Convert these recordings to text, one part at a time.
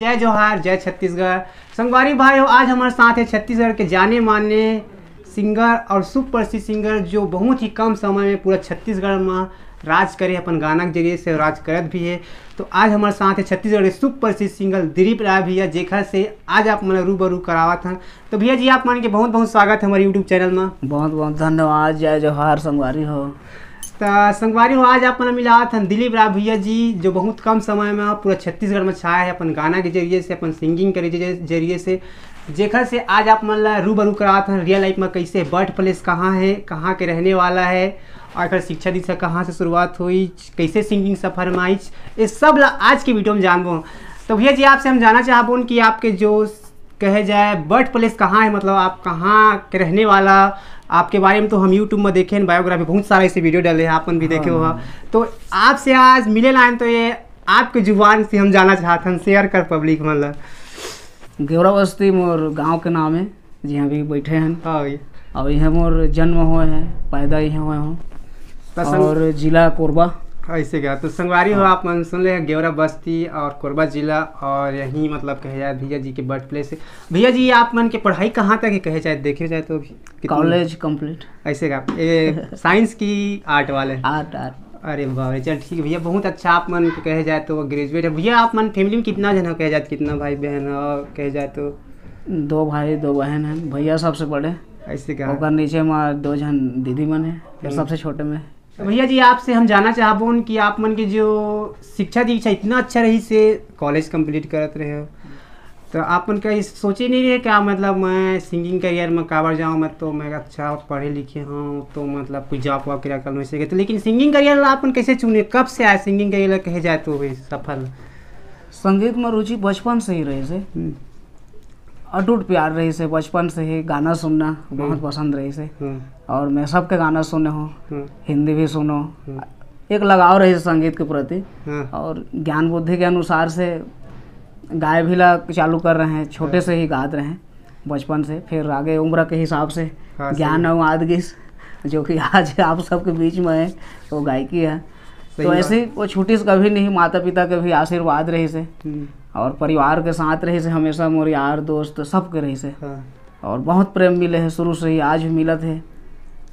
जय जोहार, जय छत्तीसगढ़। संगवारी भाई हो, आज हमारे साथ है छत्तीसगढ़ के जाने माने सिंगर और सुप्रसिद्ध सिंगर जो बहुत ही कम समय में पूरा छत्तीसगढ़ में राज करे, अपन गाना के जरिए से राज करत भी है। तो आज हमारे साथ है छत्तीसगढ़ के सुप्रसिद्ध सिंगर दिलीप राय भैया, जेखर से आज आप मन रूबरू करावत हैं। तो भैया जी, आप मन के बहुत बहुत स्वागत है हमारे यूट्यूब चैनल में। बहुत बहुत धन्यवाद। जय जोहार संगवारी हो। तो संगवारी हो, आज आप मन मिलावत हैं दिलीप राय भैया जी, जो बहुत कम समय में पूरा छत्तीसगढ़ में छाया है अपन गाना के जरिए से, अपन सिंगिंग के जरिए से, जेखर से आज आप मन ला रूबरू करावत हैं रियल लाइफ में कैसे बर्थ प्लेस कहाँ है, कहाँ के रहने वाला है, और अगर शिक्षा दीक्षा कहाँ से शुरुआत हुई, कैसे सिंगिंग सफर में आई, ये सब ला आज की वीडियो में जानबो। तो भैया जी, आपसे हम जानना चाहबो कि आपके जो कहे जाए बर्थ प्लेस कहाँ है, मतलब आप कहाँ के रहने वाला, आपके बारे में तो हम यूट्यूब में देखे हैं, बायोग्राफी बहुत सारे ऐसे वीडियो डाले हैं, आपन भी देखे हुआ। तो आपसे आज मिले लाइन, तो ये आपके जुबान से हम जानना चाहते हैं, शेयर कर पब्लिक मतलब। गेवरा बस्ती मोर गांव के नाम है, जी अभी बैठे हैं। हाँ भैया। और यह मोर जन्म हुए हैं, पैदा ही हुए हूँ, और जिला कोरबा। ऐसे क्या, तो संगवारी हो, आप मन सुन ले गेवरा बस्ती और कोरबा जिला, और यहीं मतलब कहे जाए भैया जी के बर्थ प्लेस है। भैया जी, आप मन के पढ़ाई कहाँ तक है, कहे जाए देखे जाए तो कॉलेज कंप्लीट। ऐसे का साइंस की आर्ट वाले? आर्ट। अरे वाह, चल ठीक है भैया, बहुत अच्छा। आप मन कहे जाए तो ग्रेजुएट है भैया। आप मन फैमिली में कितना जन हो, कहे जाए कितना भाई बहन, और कहे जाए तो 2 भाई 2 बहन हैं। भैया सबसे बड़े, ऐसे का, और नीचे में 2 जन दीदी मन है, फिर सबसे छोटे में। भैया जी, आपसे हम जानना चाहबो कि आप मन की जो शिक्षा दीक्षा इतना अच्छा रही से कॉलेज कंप्लीट करत रहे हो, तो आप मन का सोचे नहीं रहे क्या, मतलब मैं सिंगिंग करियर में काबर जाऊँ, मैं तो मैं अच्छा पढ़े लिखे हूँ, तो मतलब कुछ जॉब वॉब क्या कर सके, तो लेकिन सिंगिंग करियर आप मन कैसे चुने, कब से आया सिंगिंग करियर कहे जाए तो सफल? संगीत में रुचि बचपन से ही रही से, अटूट प्यार रही से, बचपन से ही गाना सुनना बहुत पसंद रही से, और मैं सबके गाना सुने हूँ, हिंदी भी सुनो, एक लगाव रही संगीत के प्रति, और ज्ञान बुद्धि के अनुसार से गाय भी ला चालू कर रहे हैं, छोटे से ही गाते रहे हैं बचपन से, फिर आगे उम्र के हिसाब से ज्ञान और आदगिस जो कि आज आप सबके बीच में है, वो गायकी है। तो ऐसे वो छुट्टी से कभी नहीं, माता पिता के भी आशीर्वाद रही से, और परिवार के साथ रही से, हमेशा मोर यार दोस्त सबके रही से, और बहुत प्रेम मिले है शुरू से ही, आज भी मिलत है।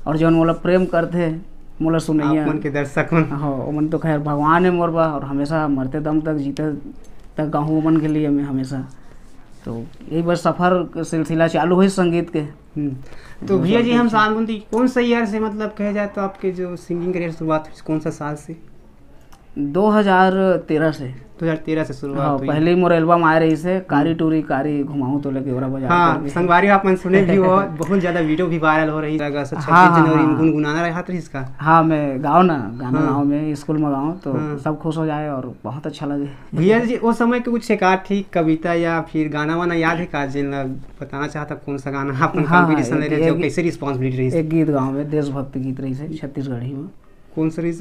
और जो मोला प्रेम करते मोला सुनैया मन के दर्शक हाँ, मन तो खैर भगवान है मोर बा, और हमेशा मरते दम तक जीते तक गाऊँ मन के लिए मैं हमेशा। तो यही बस सफ़र सिलसिला चालू हुई संगीत के। तो भैया जी, हम सानबुंदी कौन सा ईयर से, मतलब कहे जाए तो आपके जो सिंगिंग करियर शुरुआत हुई कौन सा साल से? 2013 से। 2013 से शुरुआत हाँ, हुई। पहले ही मोर एल्बम आए रही से, कारी टूरी कारी घुमाऊं तो लगे बजा। हाँ, संगवारी आप मन सुने भी हो, बहुत ज्यादा वीडियो भी वायरल हो रही है। 26 जनवरी में गुनगुनाना रहा था इसका। हाँ, मैं गाँव ना गाना गाँव में स्कूल में गाऊँ तो सब खुश हो जाए और बहुत अच्छा लगे। भैया जी, उस समय के कुछ शिकार थी, कविता या फिर गाना वाना याद है का, जिन बताना चाहता कौन सा गाना आपने कंपटीशन ले रहे, जो कैसे रिस्पांसिबिलिटी रही? एक गीत गाँव में, देशभक्ति गीत रही से, छत्तीसगढ़ी में। कौन सा रही?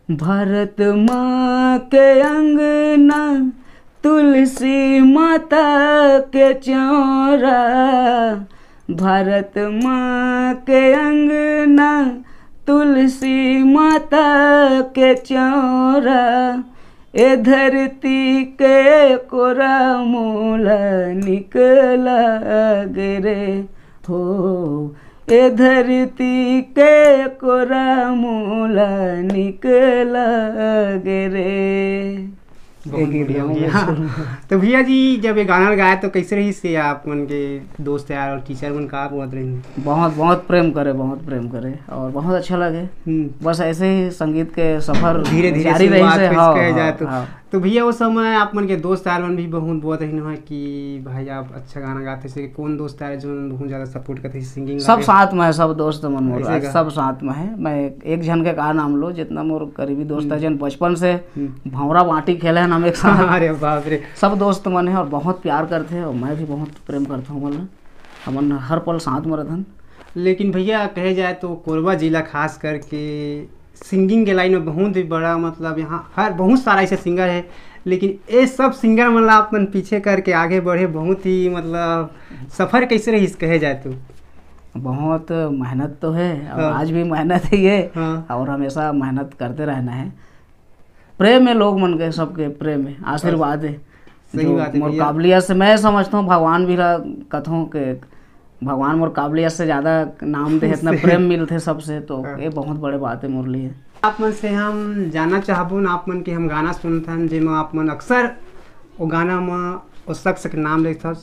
भारत माँ के अंगना, तुलसी माता के चौरा, भारत माँ के अंगना, तुलसी माता के चौरा, ए धरती के कोरा मोला निकला गिरे हो, ए धरती के कोरा मोला निकला गिरे। तो भैया जी, जब ये गाना गाया तो कैसे रही से आप मन के दोस्त यार और टीचर मन का बोलते रहे? बहुत बहुत प्रेम करे, बहुत प्रेम करे, और बहुत अच्छा लगे। बस ऐसे ही संगीत के सफर धीरे धीरे जारी रही से। कहे जाए तो भैया, उस समय आप मन के दोस्त यार मन भी बहुत बहुत रही है कि भाई आप अच्छा गाना गाते से, कौन दोस्त यार जो बहुत ज्यादा सपोर्ट करते सिंगिंग? सब साथ में है, सब दोस्त मन मोर सब साथ में है। मैं एक जन के का नाम लो, जितना मोर करीबी दोस्त है, जन बचपन से भंवरा बाटी खेले हैं हम एक साथ। अरे बाप रे, सब दोस्त मन है और बहुत प्यार करते हैं, और मैं भी बहुत प्रेम करता हूँ, मतलब हमन हर पल साथ में रहते हैं। लेकिन भैया कहे जाए तो कोरबा जिला खास करके सिंगिंग के लाइन में बहुत ही बड़ा, मतलब यहाँ हर बहुत सारा ऐसे सिंगर है, लेकिन ये सब सिंगर मतलब आप मन पीछे करके आगे बढ़े, बहुत ही मतलब सफ़र कैसे रही कहे जाए तो? बहुत मेहनत तो है, और आज भी मेहनत ही है, और हमेशा मेहनत करते रहना है। प्रेम है लोग मन गए सबके, प्रेम है, आशीर्वाद है। सही बात है मोर भैया। काबिलियत से मैं समझता हूँ भगवान भी कथों के भगवान मोर काबिलियत से ज़्यादा नाम दे, इतना प्रेम मिलते सबसे, तो ये बहुत बड़े बात है मोर लिए। आप मन से हम जानना चाहबो आप मन के हम गाना सुनथन जेमा आप मन अक्सर वो गाना में उस शख्स के नाम लेते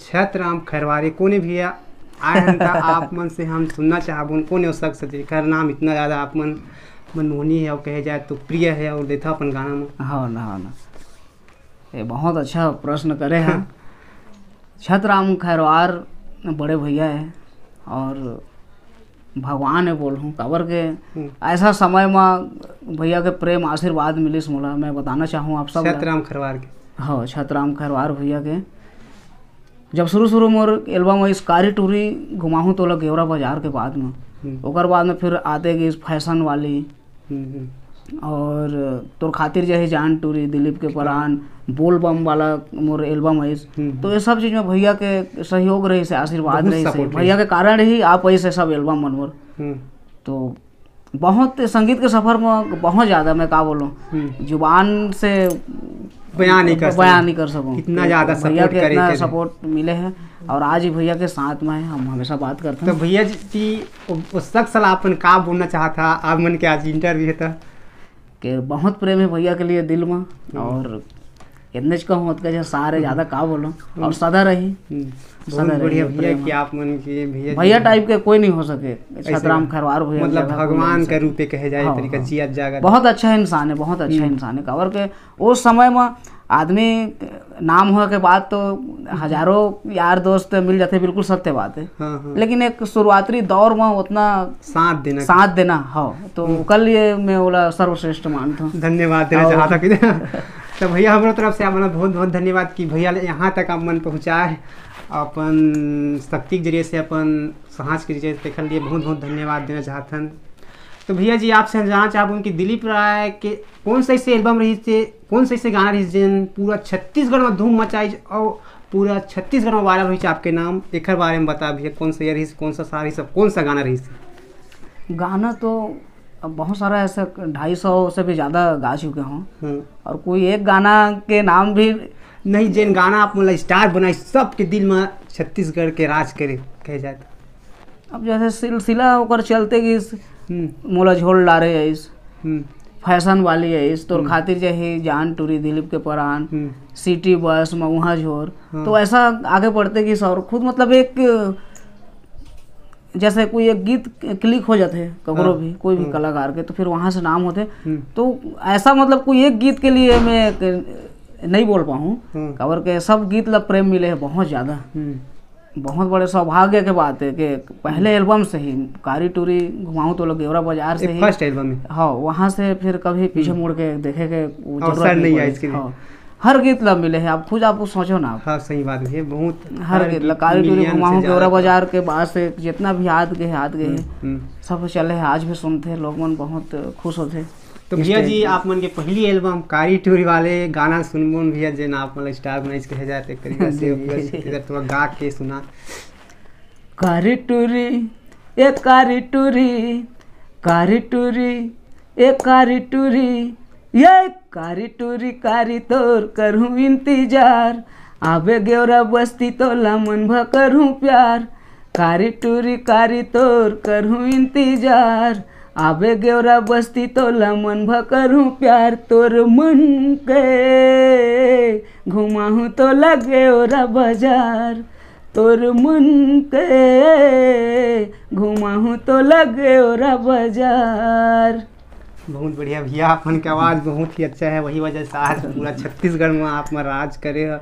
छतराम खैरवारी कोने भी आए हैं ता आप मन से हम सुनना चाहबो कोने उस शख्स जेकर नाम इतना ज़्यादा आप मन मनमोहनी है और कहे जाए तो प्रिय है और देता अपन गाना में। हाँ ना, ये बहुत अच्छा प्रश्न करे हैं। छतराम खैरवार बड़े भैया है और भगवान है बोल हूँ काबर के ऐसा समय में भैया के प्रेम आशीर्वाद मिलिस मोला, मैं बताना चाहूँ आप सब। छतराम खैरवार के, हाँ छतराम खैरवार भैया के जब शुरू मोर एल्बम इस कारी टूरी घुमाहूँ तो लग गेवरा बाजार के बाद में, ओकर बाद में फिर आते गई फैशन वाली और तोर खातिर जो है जान टूरी, दिलीप के परान, बोल बम वाला मोर एल्बम है। तो ये सब चीज़ में भैया के सहयोग रही से, आशीर्वाद रही से, भैया के कारण ही आप ऐसे सब एल्बम मनोर। तो बहुत संगीत के सफ़र में बहुत ज़्यादा मैं का बोलूँ जुबान से बयान नहीं कर सकूँ, इतना ज़्यादा भैया के इतना सपोर्ट मिले हैं और आज ही भैया के साथ में हम हमेशा बात करते हैं। तो भैया जी उस शख्स अपन का बोलना चाहता आप मन के आज इंटरव्यू था कि बहुत प्रेम है भैया के लिए दिल में और इतने कहूँ सारे ज़्यादा का बोलो और सदा रही बहुत बढ़िया भैया कि आप मन के भैया टाइप के कोई नहीं हो सके। छतराम खैरवार भैया मतलब भगवान का रूप कहे जाए तरीका जिया जागर, बहुत अच्छा इंसान है, बहुत अच्छा इंसान है। कवर के उस समय में आदमी नाम होने के बाद तो हजारों यार दोस्त मिल जाते, बिल्कुल सत्य बात है। हाँ। लेकिन एक शुरुआती दौर में उतना साथ देना हाँ तो कल ये मैं बोला सर्वश्रेष्ठ मानता हूँ। धन्यवाद देना चाहता कि तो भैया हमारे तरफ से आप बहुत बहुत धन्यवाद कि भैया यहाँ तक आप मन पहुँचाए अपन शक्ति के जरिए से अपन समाज के जरिए देख लिए बहुत बहुत धन्यवाद देना चाहते हैं। तो भैया जी आपसे जानना चाहूँ कि दिलीप राय के कौन सा ऐसे एल्बम रही थे, कौन सा ऐसे गाना रही जिन पूरा छत्तीसगढ़ में धूम मचाई और पूरा छत्तीसगढ़ में वायरल हुई आपके नाम एक बारे में बता भैया कौन सा रही, कौन सा सारी सब कौन सा गाना रही? गाना तो बहुत सारा ऐसा 250 से भी ज़्यादा गा चुके हों और कोई एक गाना के नाम भी नहीं जिन गाना आप मतलब स्टार बनाई सबके दिल में छत्तीसगढ़ के राज करे कहे जाए तो। अब जैसे सिलसिला होकर चलते कि मोला झोल डारे है इस फैशन वाली है इस तोर खातिर जो है जान टूरी, दिलीप के परान, सिटी बस में वहाँ झोर। तो ऐसा आगे बढ़ते कि और खुद मतलब एक जैसे कोई एक गीत क्लिक हो जाते हैं ककरो भी कोई भी कलाकार के तो फिर वहाँ से नाम होते। तो ऐसा मतलब कोई एक गीत के लिए मैं नहीं बोल पाऊँ कवर के सब गीत ला प्रेम मिले है बहुत ज़्यादा। बहुत बड़े सौभाग्य के बात है कि पहले एल्बम से ही कारी टूरी घुमाऊँ तो लोग गेवरा बाजार से ही फर्स्ट एल्बम है हाँ वहाँ से फिर कभी पीछे मुड़ के देखे के जरूरत नहीं है इसके लिए। हर गीत ला मिले है आप खुद आप सोचो ना। हाँ सही बात है बहुत हर गीत ला कारी टूरी घुमाऊँ गेवरा बाजार के बाद से जितना भी याद गए सब चले है आज भी सुनते हैं लोग मन बहुत खुश होते। तो भैया जी आप मन के पहली एल्बम कारी टूरी वाले गाना सुनबोन भैया जिन आप मतलब स्टार बनाइस कहे जाते एक तरीका से इधर थोड़ा गा के सुना। कारी टूरी ए कारी टूरी, कारी टूरी ए कारी टूरी, ये कारी टूरी कारी तोर करूँ इंतजार, आबे गेवरा बस्ती तोला मन भ करूँ प्यार, कारी टूरी कारी तोर करूँ इंतजार, आबे गेवरा बस्ती तोला मन भ करूँ प्यार, तोर मन के घुमाहूँ तोला गेवरा बाजार, तोर मन के घुमाहूँ तोला गेवरा बाजार। बहुत बढ़िया भैया अपन की आवाज़ बहुत ही अच्छा है, वही वजह से आज पूरा छत्तीसगढ़ में आप में राज करे है।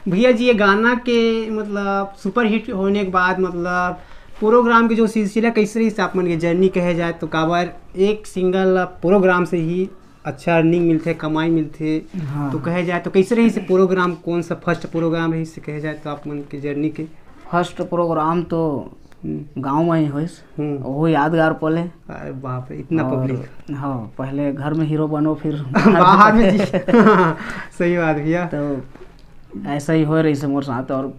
भैया जी ये गाना के मतलब सुपर हिट होने के बाद मतलब प्रोग्राम के जो सिलसिला कैसे रही से आप मन की जर्नी कहे जाए तो काबर एक सिंगल प्रोग्राम से ही अच्छा अर्निंग मिलते कमाई मिलते। हाँ। तो कहे जाए तो कैसे रही से प्रोग्राम कौन सा फर्स्ट प्रोग्राम रही से कहे जाए तो आप मन की जर्नी के? फर्स्ट प्रोग्राम तो गांव में ही होइस वो यादगार पल है। अरे बाप रे इतना पब्लिक। हाँ पहले घर में हीरो बनो फिर बाहर में जी सही बात भैया। तो ऐसा ही हो रही से मोर साथ और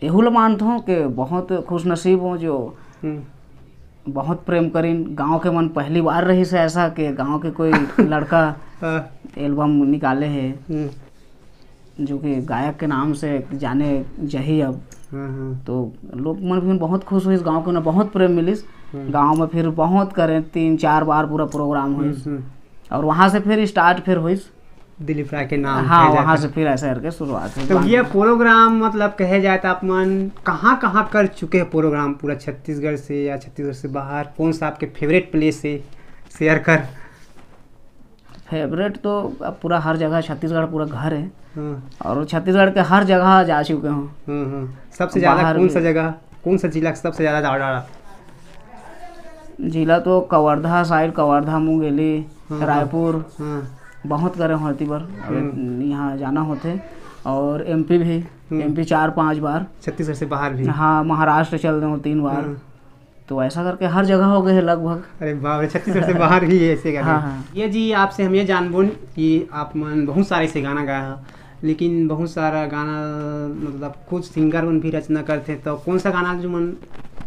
यहू ला मानता हूँ कि बहुत खुश नसीब हूँ जो बहुत प्रेम करीन। गांव के मन पहली बार रही से ऐसा कि गांव के कोई लड़का एल्बम निकाले है जो कि गायक के नाम से जाने जही अब। तो लोग मन भी बहुत खुश हुई, गांव के ना बहुत प्रेम मिलिस। गांव में फिर बहुत करें 3-4 बार पूरा प्रोग्राम हुई और वहाँ से फिर स्टार्ट फिर हुई दिलीप राय के नाम। हाँ, वहाँ से फिर ऐसा करके शुरुआत हुई। तो ये प्रोग्राम मतलब कहे जाए तो आप मन कहाँ कर चुके हैं प्रोग्राम पूरा छत्तीसगढ़ से या छत्तीसगढ़ से बाहर? कौन सा आपके फेवरेट प्लेस है, शेयर कर। फेवरेट तो अब पूरा हर जगह, छत्तीसगढ़ पूरा घर है और छत्तीसगढ़ के हर जगह जा चुके हूँ। सबसे ज़्यादा कौन सा जगह, कौन सा जिला सबसे ज़्यादा डाला? जिला तो कवर्धा साइड, कवर्धा, मुंगेली, रायपुर बहुत करे होती बार यहाँ जाना होते। और एमपी भी, एमपी 4-5 बार। छत्तीसगढ़ से बाहर भी? हाँ, महाराष्ट्र चल रहे हो 3 बार। तो ऐसा करके हर जगह हो गए हैं लगभग। अरे बाप रे, छत्तीसगढ़ से बाहर भी ऐसे कर। हाँ। ये जी आपसे हम ये जानबून कि आप मन बहुत सारे से गाना गाया है, लेकिन बहुत सारा गाना मतलब कुछ सिंगर मन भी रचना करते हैं, तो कौन सा गाना जो मन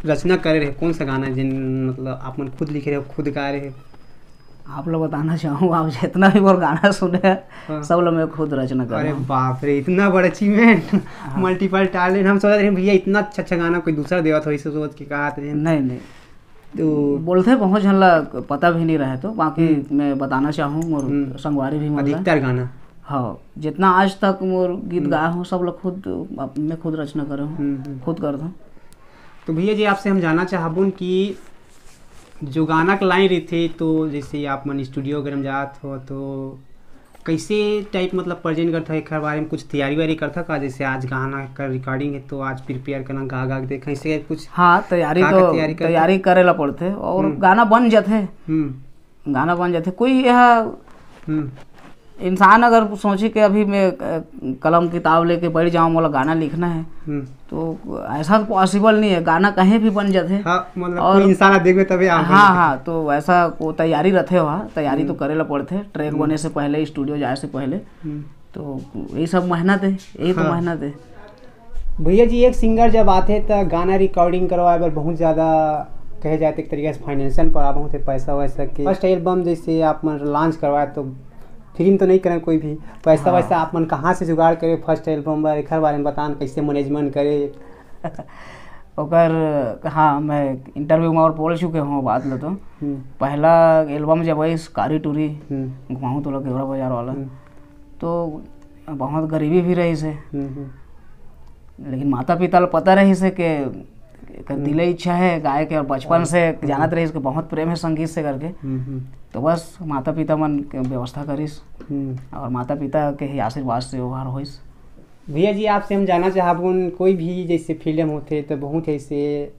रचना करे रहे, कौन सा गाना जिन मतलब आप मन खुद लिखे रहे, खुद गा रहे? आप लोग बताना चाहूँ, आप जितना भी और गाना सुने हैं सब लोग मैं खुद रचना कर रहा हूँ। अरे बाप रे, इतना बड़ा अचीवमेंट, मल्टीपल टैलेंट। हम सोच रहे हैं भैया इतना अच्छा गाना कोई दूसरा देवा था, इसे सोच के कहा थे। नहीं तो बोलते बहुत झन ला पता भी नहीं रहे, तो बाकी मैं बताना चाहूँ मोर संगवारी भी अधिकतर गाना। हाँ, जितना आज तक मोर गीत गाया हूँ सब लोग खुद, मैं खुद रचना कर हूँ, खुद करता हूँ। तो भैया जी आपसे हम जानना चाहबून कि जो गाना का लाइन रही थी, तो जैसे आप मन स्टूडियो वगैरह में जात हो तो कैसे टाइप मतलब प्रेजेंट करता है, एक बारे में कुछ तैयारी वारी करता का? जैसे आज गाना का रिकॉर्डिंग है तो आज प्रिपेयर करना, गा के देख कैसे कुछ? हाँ, तैयारी करे ला पड़ते और गाना बन जाते। गाना बन जाते। कोई यह इंसान अगर सोचे कि अभी मैं कलम किताब लेके बैठ जाऊँ, मतलब गाना लिखना है, तो ऐसा तो पॉसिबल नहीं है। गाना कहीं भी बन जाते। हाँ, मतलब कोई इंसान देखे तभी। हाँ, तो ऐसा को तैयारी रहते हो, तैयारी तो करे ला पड़ते। ट्रैक बने से पहले, स्टूडियो जाए से पहले, तो यही सब मेहनत है, यही तो मेहनत है। भैया जी एक सिंगर जब आते तो गाना रिकॉर्डिंग करवाए पर बहुत ज़्यादा कहे जाए एक तरीके से फाइनेंशियल प्रॉब्लम होते, पैसा वैसा के। फर्स्ट एल्बम जैसे आप मन लॉन्च करवाए तो फिल्म तो नहीं करें कोई भी, पैसा वैसा आप मन कहाँ से जुगाड़ करे फर्स्ट एल्बम बार, एक बारे में बतान कैसे मैनेजमेंट करे? ओकर हाँ, मैं इंटरव्यू में और बोल चुके हूँ बात लो। तो पहला एल्बम जब आई कारी टूरी घुमाऊँ तो घेवड़ा बाजार वाला, तो बहुत गरीबी भी रही से, लेकिन माता पिता को पता रही से कि दिले इच्छा है गाय के और बचपन से जानत रही, बहुत प्रेम है संगीत से करके। तो बस माता पिता मन के व्यवस्था करीस और माता पिता के ही आशीर्वाद से व्यवहार होइस। भैया जी आपसे हम जानना चाहबून, कोई भी जैसे फिल्म होते तो बहुत ऐसे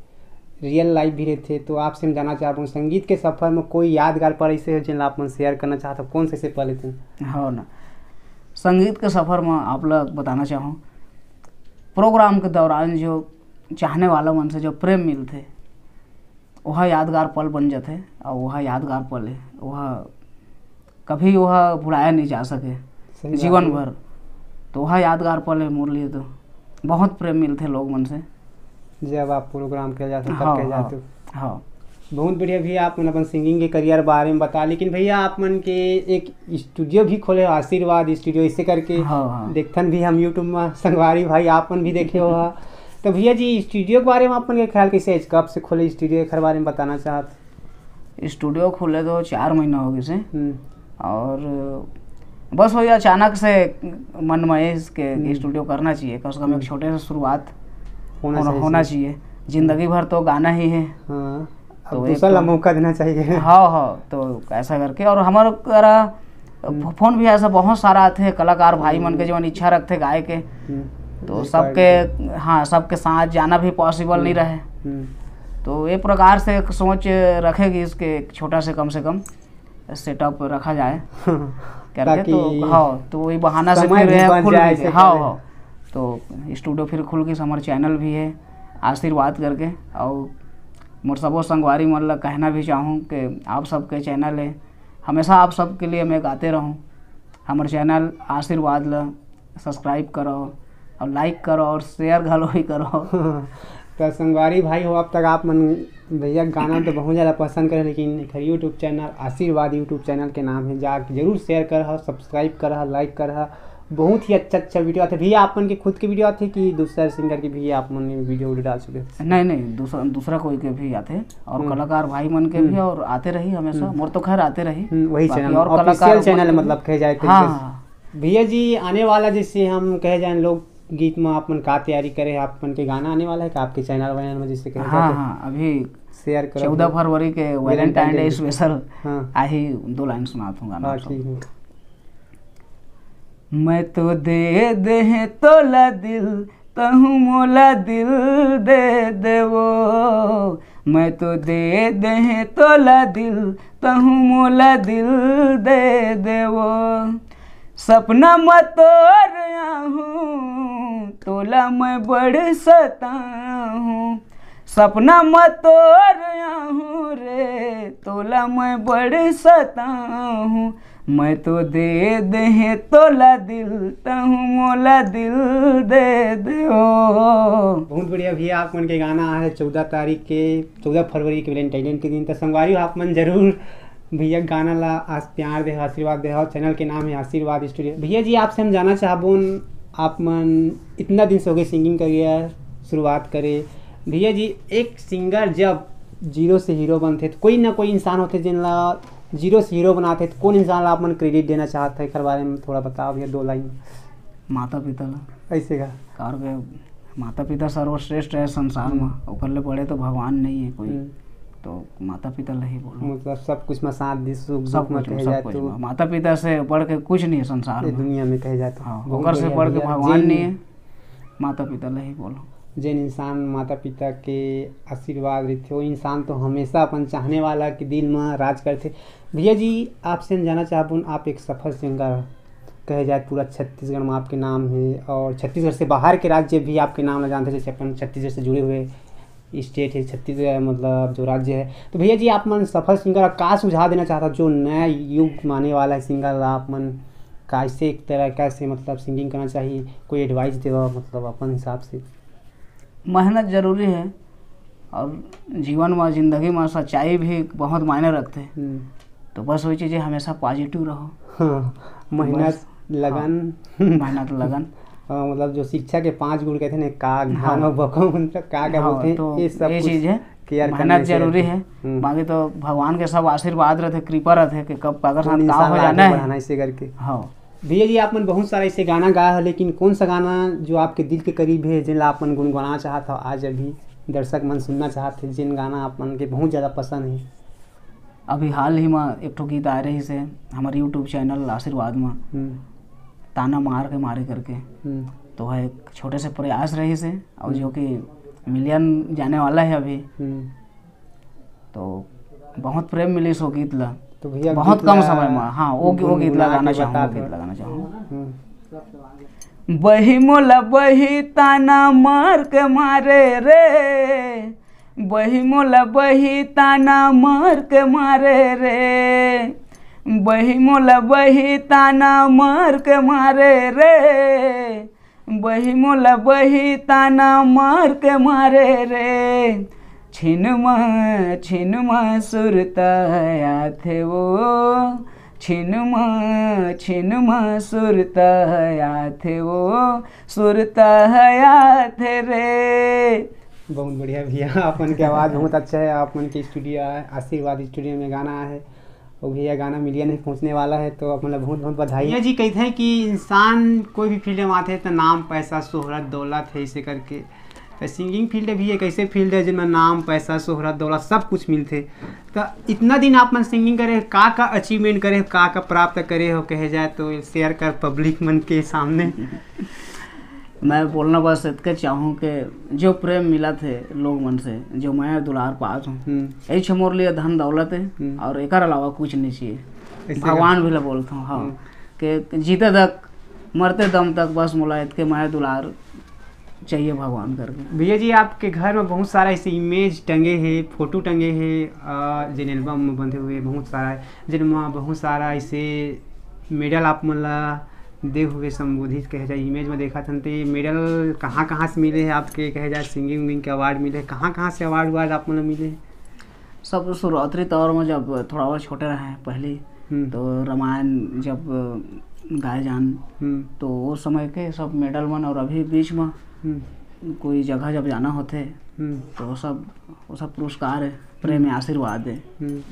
रियल लाइफ भी रहते, तो आपसे हम जानना चाहबून संगीत के सफ़र में कोई यादगार पल ऐसे हो जिन आप मन शेयर करना चाहते, कौन से पल लेते? हाँ ना, संगीत के सफ़र में आप लोग बताना चाहूँ, प्रोग्राम के दौरान जो चाहने वाला मन से जो प्रेम मिलते वह यादगार पल बन जाते। और वह यादगार पल है, वह कभी वह भुलाया नहीं जा सके जीवन भर। तो वह यादगार पल है मोर लिए। तो बहुत प्रेम मिलते लोग मन से जब आप प्रोग्राम किया जाते। हाँ, बहुत बढ़िया। भैया आप मन अपन सिंगिंग के करियर बारे में बता, लेकिन भैया आप मन के एक स्टूडियो भी खोले, आशीर्वाद स्टूडियो, इसे करके देखथन भी हम यूट्यूब में, संगवारी भाई आप मन भी देखे हो। तो भैया जी स्टूडियो के बारे में अपन के ख्याल कैसे, कब से खोले स्टूडियो के बारे में बताना चाहते? स्टूडियो खोले तो 4 महीना हो गए से, और बस वही अचानक से मन में के स्टूडियो करना चाहिए, कम से कम एक छोटे से शुरुआत होना चाहिए। जिंदगी भर तो गाना ही है। तो दूसरा मौका देना चाहिए। हाँ, तो ऐसा करके। और हमारा फोन भी ऐसा बहुत सारा आते हैं कलाकार भाई मन के जो इच्छा रखते गाय के, तो सबके साथ जाना भी पॉसिबल नहीं रहे। तो एक प्रकार से सोच रखेगी इसके छोटा से कम सेटअप रखा जाए करके। तो हाँ, तो वही बहाना से फिर खुल गए। हाँ, तो स्टूडियो फिर खुल गई। हमारा चैनल भी है आशीर्वाद करके। और मोर सबो संगवारी मन ला कहना भी चाहूँ कि आप सबके चैनल है, हमेशा आप सबके लिए मैं गाते रहूँ। हमारे चैनल आशीर्वाद ला सब्सक्राइब करो और लाइक करो और शेयर घलो ही करो। तो संगवारी भाई हो, अब तक आप मन भैया गाना तो बहुत ज़्यादा पसंद करें, लेकिन एक यूट्यूब चैनल आशीर्वाद यूट्यूब चैनल के नाम है, जाके जरूर शेयर कर, सब्सक्राइब कर, लाइक कर। बहुत ही अच्छा वीडियो आते भैया। आप मन के खुद के वीडियो आते कि दूसरा सिंगर के भी आप मन वीडियो डाल चुके? नहीं, दूसरा कोई के भी आते और कलाकार भाई मन के भी और आते रही हमेशा। मोर तो खैर आते रही वही चैनल और ऑफिशियल चैनल मतलब कहे जाए। हाँ भैया जी आने वाला जैसे हम कहे जाए लोग गीत में आप मन का तैयारी करे, आप मन के गाना आने वाला है कि आपके चैनल वैनल में जिससे कहे हाँ अभी शेयर करो। 14 फरवरी के वैलेंटाइन डे स्पेशल हाँ आई 2 लाइन सुनाता हूँ गाना। ठीक है। मैं तो दे तोला दिल तहु मोला दिल दे देवो, मैं तो दे तोला दिल तहु मोला दिल दे देवो, सपना मत तोड़ हूँ तोला मैं बड़ सताऊँ, सपना मत तोड़ हूँ रे तोला मैं बड़ सताऊँ, मैं तो दे तोला दिल तहु मोला दिल दे दो। बहुत बढ़िया भैया। आप मन के गाना है 14 फरवरी के वैलेंटाइन के दिन। तो संगवारी आप मन जरूर भैया गाना ला आज प्यार दे, आशीर्वाद दे। और चैनल के नाम है आशीर्वाद स्टूडियो। भैया जी आपसे हम जाना चाहबोन, आप मन इतना दिन से हो गए सिंगिंग करियर शुरुआत करे। भैया जी एक सिंगर जब जीरो से हीरो बनते तो कोई ना कोई इंसान होते जिनला जीरो से हीरो बनाते, तो कौन इंसान आप मन क्रेडिट देना चाहते हैं? एक बारे में थोड़ा बताओ भैया 2 लाइन। माता पिता ला ऐसे का कार के माता पिता सर्वश्रेष्ठ है संसार में, ओकर ले बड़े तो भगवान नहीं है कोई, तो माता पिता ला ही बोलो। मतलब सब कुछ में साथ दी सुख सब में कहे जाए तो माता पिता से बढ़ के कुछ नहीं है संसार में, दुनिया में कहे जाए तो। हाँ ओकर से बढ़ के भगवान नहीं है, माता पिता ला ही बोलो। जिन इंसान माता पिता के आशीर्वाद रहते वो इंसान तो हमेशा अपन चाहने वाला के दिल में राज करते। भैया जी आपसे हम जाना चाहूँ, आप एक सफल सिंगर कहे जाए, पूरा छत्तीसगढ़ में आपके नाम है और छत्तीसगढ़ से बाहर के राज्य भी आपके नाम जानते हैं, जैसे अपन छत्तीसगढ़ से जुड़े हुए स्टेट है छत्तीसगढ़ मतलब जो राज्य है। तो भैया जी आप मन सफल सिंगर का सुझाव देना चाहता जो नया युग माने वाला है सिंगर, आप मन कैसे एक तरह कैसे मतलब सिंगिंग करना चाहिए, कोई एडवाइस देवा मतलब अपन हिसाब से? मेहनत जरूरी है और जीवन में ज़िंदगी में सच्चाई भी बहुत मायने रखते हैं, तो बस वही चीज़ें हमेशा पॉजिटिव रहो। हाँ, मेहनत लगन। हाँ, मेहनत लगन मतलब जो शिक्षा के 5 गुण कहते हैं का ज्ञान और बको मतलब क्या बोलते हैं, तो ये सब ये चीज़ है, मेहनत जरूरी है। बाकी तो भगवान के सब आशीर्वाद रहते, कृपा रहते कि कब अगर साथ काम हो जाना है ऐसे करके। हाँ भैया जी आप मन बहुत सारा ऐसे गाना गाया है, लेकिन कौन सा गाना जो आपके दिल के करीब है जिन आप मन गुनगुनाना चाहता आज अभी दर्शक मन सुनना चाहते, जिन गाना आप मन के बहुत ज़्यादा पसंद है? अभी हाल ही में एक ठो गीत आ रही से हमारे यूट्यूब चैनल आशीर्वाद में, ताना मार के मारे करके, तो है एक छोटे से प्रयास रही से और जो कि मिलियन जाने वाला है अभी, तो बहुत प्रेम मिली सो गीत ला, तो भैया बहुत कम समय में। हाँ वो गीत लगाना चाहूँगा। बही मोला बही ताना मार के मारे रे, बही मोला बही ताना मार के मारे रे, बही मोला बही ताना मार के मारे रे, बही मोला बही ताना मार के मारे रे, छिन मा सुरताया थे वो, छिन मा सुरताया थे वो, सुरताया थे रे। बहुत बढ़िया भैया, अपन की आवाज़ बहुत अच्छा है। अपन के स्टूडियो आशीर्वाद स्टूडियो में गाना है और भैया गाना मिलियन में पहुंचने वाला है, तो अपन बहुत बहुत बधाई। भैया जी कहते हैं कि इंसान कोई भी फील्ड में आते हैं तो नाम पैसा शोहरत दौलत है, इसे करके तो सिंगिंग फील्ड भी एक ऐसे फील्ड है जिनमें नाम पैसा शोहरत दौलत सब कुछ मिलते। तो इतना दिन आप मन सिंगिंग करे का अचीवमेंट करे का प्राप्त करे हो कहे जाए तो शेयर कर पब्लिक मन के सामने। मैं बोलना बस इतना चाहूँ कि जो प्रेम मिला थे लोग मन से, जो मैं दुलार पास हूँ, यही छमोर लिए धन दौलत है और एक अलावा कुछ नहीं चाहिए। भगवान भी ला बोलता हूँ हाँ कि जीते तक मरते दम तक बस मुलायत के मैं दुलार चाहिए भगवान करके। भैया जी आपके घर में बहुत सारा ऐसे इमेज टंगे हैं, फोटो टंगे हैं जिन एल्बम में बंधे हुए बहुत सारा, जिनमें बहुत सारा ऐसे मेडल आप मतलब देव हुए संबोधित कहे जाए इमेज में देखा था तो ये मेडल कहाँ से मिले हैं आपके कहे जाए सिंगिंग विंग के अवार्ड मिले कहाँ से अवार्ड आप मतलब मिले? सब शुरुआती तौर में जब थोड़ा और छोटे रहे पहले तो रामायण जब गाए जान तो वो समय के सब मेडल मन और अभी बीच में कोई जगह जब जाना होते तो वो सब पुरस्कार है प्रेम आशीर्वाद है।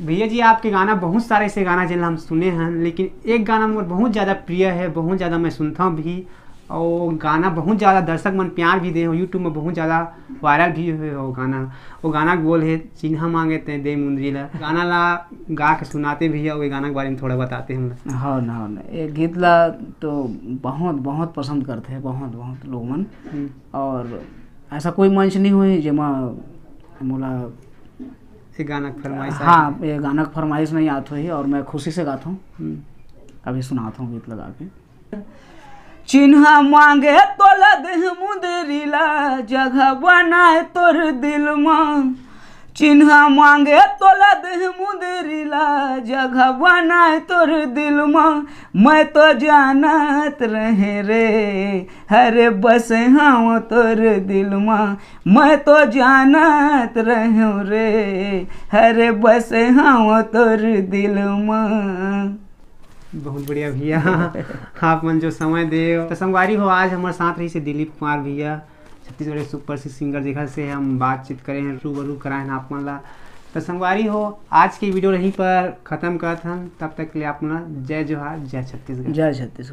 भैया जी आपके गाना बहुत सारे ऐसे गाना जिन हम सुने हैं लेकिन एक गाना मुझे बहुत ज़्यादा प्रिय है, बहुत ज़्यादा मैं सुनता हूँ भी और गाना बहुत ज़्यादा दर्शक मन प्यार भी दे हो, यूट्यूब में बहुत ज़्यादा वायरल भी हुए वो गाना बोल है चिन्हा मांगे ते दे मुंदरी ला गाना ला गा के सुनाते भी है, वो गाना के बारे में थोड़ा बताते हैं। हाँ ना ये गीत ला तो बहुत पसंद करते हैं बहुत लोग मन और ऐसा कोई मंच नहीं हुई जमा मोला ये गाना फरमाइश। हाँ ये गाना फरमाइश नहीं आती हुई और मैं खुशी से गाता हूँ, अभी सुनाता हूँ गीत लगा के। चिन्हा मांगे तोला देह मुंदरीला जगह बनाए तोर दिल में, चिन्हा मांगे तोला देह मुंदरीला जगह बनाए तोर दिल में, मैं तो जानत रहे रे हरे बस हाँ तोर दिल में, मैं तो जानत रहे रे हरे बस हाँ तोर दिल में। बहुत बढ़िया भैया आप मन जो समय दे तो संगवारी हो आज हमारे साथ रही से दिलीप कुमार भैया छत्तीसगढ़ सुप्रसिद्ध सिंगर जेखर से हम बातचीत करें हैं रूबरू कराए हैं आप मन ला। तो संगवारी हो आज की वीडियो यहीं पर ख़त्म करत हन, तब तक के लिए आप मन जय जोहार जय छत्तीसगढ़। जय छत्तीसगढ़।